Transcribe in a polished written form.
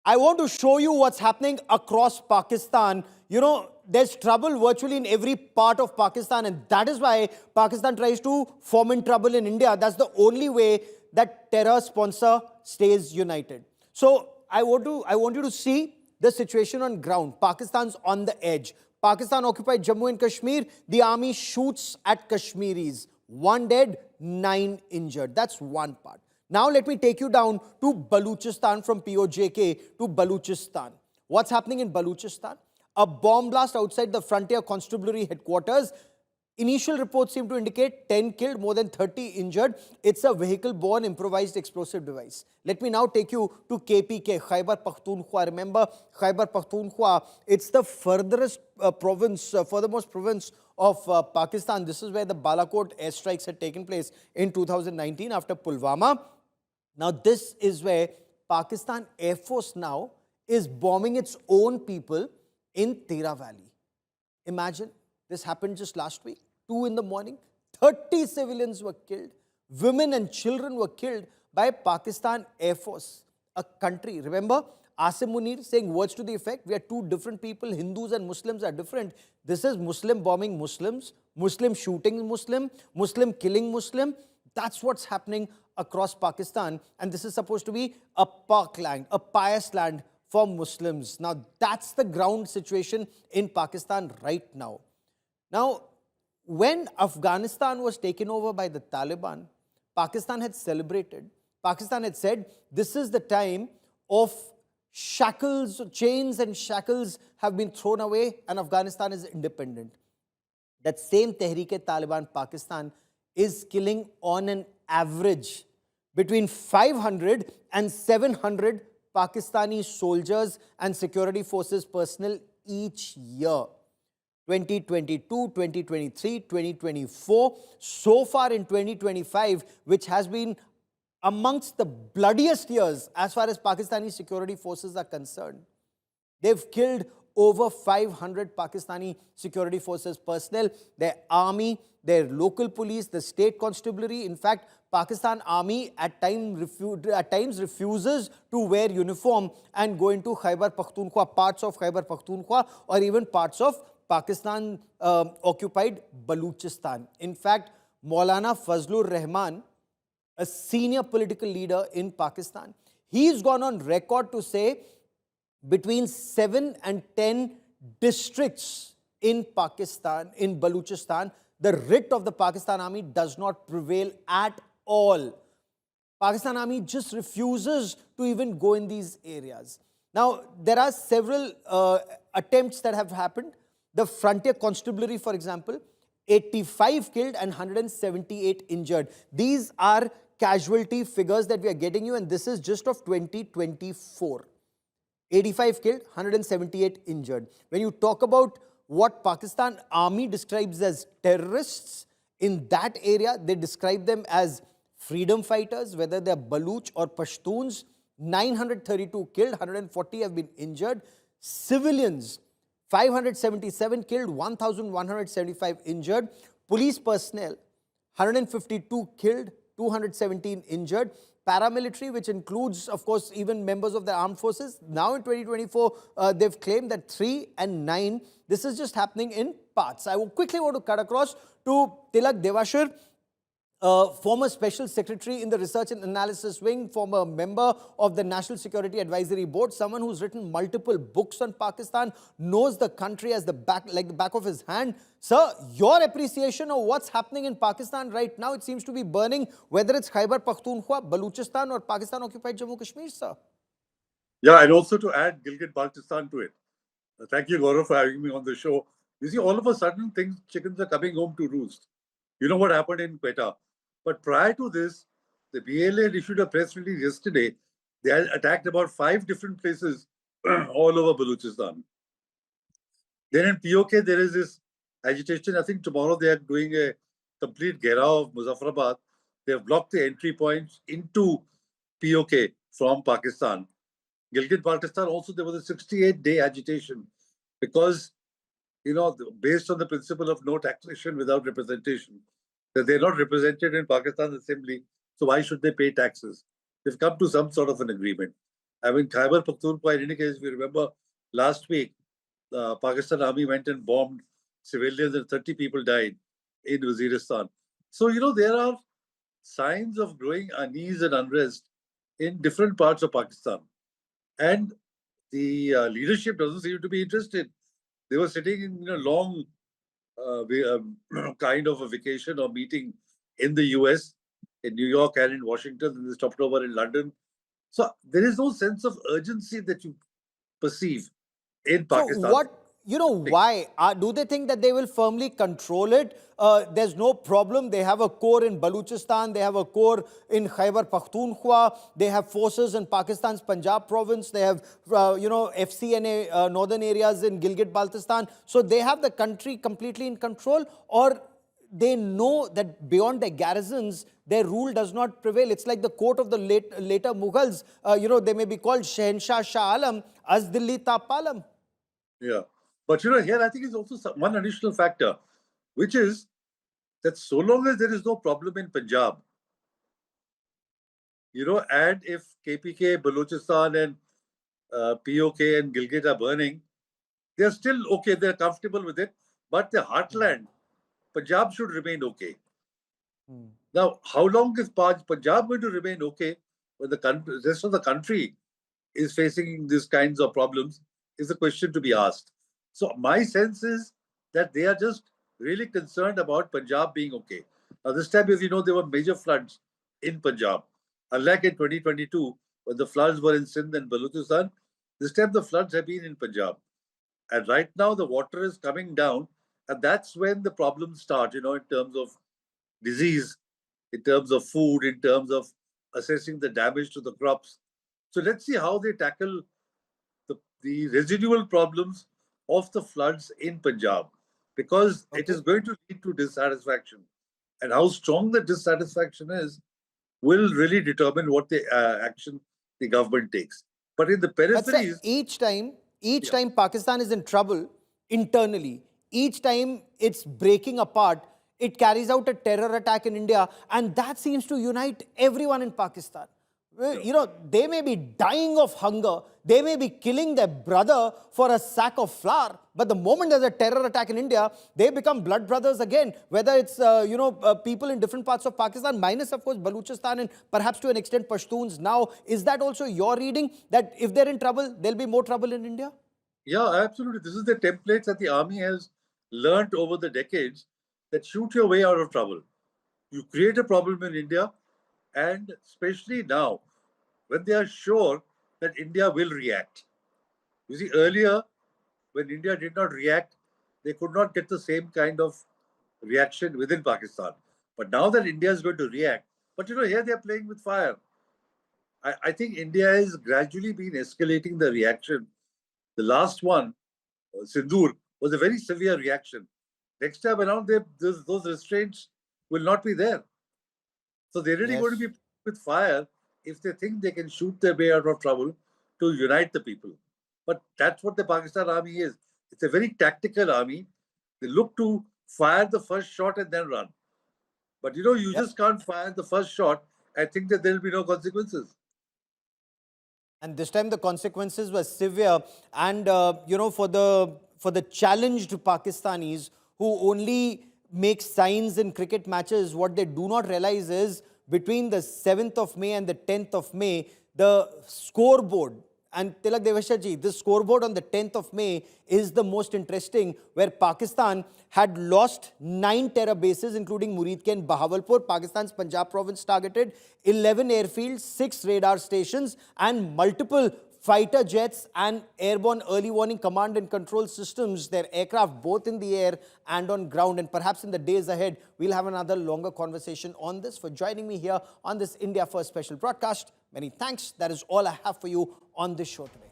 I want to show you what's happening across Pakistan. You know, there's trouble virtually in every part of Pakistan, and that is why Pakistan tries to foment trouble in India. That's the only way that terror sponsor stays united. So I want you to see the situation on ground. Pakistan's on the edge. Pakistan occupied Jammu and Kashmir. The army shoots at Kashmiris. 1 dead, 9 injured. That's one part. Now let me take you down to Balochistan, from PoJK to Balochistan. What's happening in Balochistan? A bomb blast outside the Frontier Constabulary headquarters. Initial reports seem to indicate 10 killed, more than 30 injured. It's a vehicle-borne improvised explosive device. Let me now take you to KPK, Khyber Pakhtunkhwa. Remember, Khyber Pakhtunkhwa, it's the furthest furthermost province of Pakistan. This is where the Balakot airstrikes had taken place in 2019 after Pulwama. Now, this is where Pakistan Air Force now is bombing its own people in Tera Valley. Imagine, this happened just last week, 2 in the morning. 30 civilians were killed. Women and children were killed by Pakistan Air Force, a country. Remember, Asim Munir saying words to the effect, we are two different people, Hindus and Muslims are different. This is Muslim bombing Muslims, Muslim shooting Muslim, Muslim killing Muslim. That's what's happening across Pakistan, and this is supposed to be a Pak land, a pious land for Muslims. Now, that's the ground situation in Pakistan right now. Now, when Afghanistan was taken over by the Taliban, Pakistan had celebrated. Pakistan had said, this is the time of shackles, chains and shackles have been thrown away and Afghanistan is independent. That same Tehreek-e-Taliban Pakistan is killing on an average between 500 and 700 Pakistani soldiers and security forces personnel each year. 2022, 2023, 2024, so far in 2025, which has been amongst the bloodiest years as far as Pakistani security forces are concerned. They've killed over 500 Pakistani security forces personnel, their army, their local police, the state constabulary. In fact, Pakistan Army at times refuses to wear uniform and go into Khyber Pakhtunkhwa, parts of Khyber Pakhtunkhwa, or even parts of Pakistan occupied Balochistan. In fact, Maulana Fazlur Rahman, a senior political leader in Pakistan, he's gone on record to say between 7 and 10 districts in Pakistan, in Balochistan, the writ of the Pakistan Army does not prevail at all. Pakistan Army just refuses to even go in these areas. Now, there are several attempts that have happened. The Frontier Constabulary, for example, 85 killed and 178 injured. These are casualty figures that we are getting you, and this is just of 2024. 85 killed, 178 injured. When you talk about what Pakistan Army describes as terrorists, in that area, they describe them as freedom fighters, whether they're Baloch or Pashtuns. 932 killed, 140 have been injured. Civilians, 577 killed, 1,175 injured. Police personnel, 152 killed, 217 injured. Paramilitary, which includes, of course, even members of the armed forces. Now in 2024, they've claimed that 3 and 9. This is just happening in parts. I will quickly want to cut across to Tilak Devashir, former Special Secretary in the Research and Analysis Wing, former member of the National Security Advisory Board, someone who's written multiple books on Pakistan, knows the country as the back of his hand. Sir, your appreciation of what's happening in Pakistan right now, it seems to be burning, whether it's Khyber Pakhtunkhwa, Balochistan or Pakistan-occupied Jammu and Kashmir, sir. Yeah, and also to add Gilgit-baltistan to it. Thank you, Gaurav, for having me on the show. You see, all of a sudden, chickens are coming home to roost. You know what happened in Quetta. But prior to this, the BLA had issued a press release yesterday. They had attacked about 5 different places all over Balochistan. Then in POK, there is this agitation. I think tomorrow they are doing a complete gherav of Muzaffarabad. They have blocked the entry points into POK from Pakistan. Gilgit-baltistan also, there was a 68-day agitation because, you know, based on the principle of no taxation without representation, that they're not represented in Pakistan's assembly, so why should they pay taxes? They've come to some sort of an agreement. I mean, Khyber Pakhtunkhwa, in any case, if you remember last week, the Pakistan army went and bombed civilians and 30 people died in Waziristan. So, there are signs of growing unease and unrest in different parts of Pakistan. And the leadership doesn't seem to be interested. They were sitting in a long kind of a vacation or meeting in the US, in New York and in Washington, and they stopped over in London. So there is no sense of urgency that you perceive in So Pakistan. why? Do they think that they will firmly control it? There's no problem. They have a core in Balochistan. They have a core in Khyber Pakhtunkhwa. They have forces in Pakistan's Punjab province. They have, FCNA northern areas in Gilgit-baltistan. So they have the country completely in control, or they know that beyond their garrisons, their rule does not prevail. It's like the court of the later Mughals. They may be called Shahenshah Shah Alam as Dilli Tapalam. Yeah. But here I think is also one additional factor, which is that so long as there is no problem in Punjab, and if KPK, Balochistan, and PoK and Gilgit are burning, they're still okay. They're comfortable with it. But the heartland, Punjab, should remain okay. Now, how long is Punjab going to remain okay when the rest of the country is facing these kinds of problems is a question to be asked. So my sense is that they are just really concerned about Punjab being okay. Now this time, as you know, there were major floods in Punjab. Unlike in 2022, when the floods were in Sindh and Balochistan, this time the floods have been in Punjab. And right now the water is coming down, and that's when the problems start, in terms of disease, in terms of food, in terms of assessing the damage to the crops. So let's see how they tackle the residual problems of the floods in Punjab, because it is going to lead to dissatisfaction. And how strong the dissatisfaction is will really determine what the action the government takes. But in the But sir, peripheries, each time Pakistan is in trouble internally, each time it's breaking apart, it carries out a terror attack in India, and that seems to unite everyone in Pakistan. They may be dying of hunger, they may be killing their brother for a sack of flour, but the moment there's a terror attack in India, they become blood brothers again. Whether it's, people in different parts of Pakistan, minus, of course, Balochistan and perhaps to an extent Pashtuns now. Is that also your reading, that if they're in trouble, there'll be more trouble in India? yeah, absolutely. This is the template that the army has learned over the decades, that shoot your way out of trouble. You create a problem in India, and especially now, when they are sure that India will react. You see, earlier, when India did not react, they could not get the same kind of reaction within Pakistan. But now that India is going to react, but here they are playing with fire. I think India has gradually been escalating the reaction. The last one, Sindoor, was a very severe reaction. Next time around, those restraints will not be there. So they're really going to be with fire if they think they can shoot their way out of trouble to unite the people. But that's what the Pakistan army is. It's a very tactical army. They look to fire the first shot and then run. But you just can't fire the first shot and think that there will be no consequences. And this time the consequences were severe. And, for the challenged Pakistanis who only make signs in cricket matches, what they do not realize is between the 7th of May and the 10th of May, the scoreboard, and Tilak Devashaji, this scoreboard on the 10th of May is the most interesting, where Pakistan had lost 9 terror bases, including Muridke and Bahawalpur. Pakistan's Punjab province targeted 11 airfields, 6 radar stations, and multiple fighter jets and airborne early warning command and control systems, their aircraft both in the air and on ground. And perhaps in the days ahead, we'll have another longer conversation on this. For joining me here on this India First special broadcast, many thanks. That is all I have for you on this show today.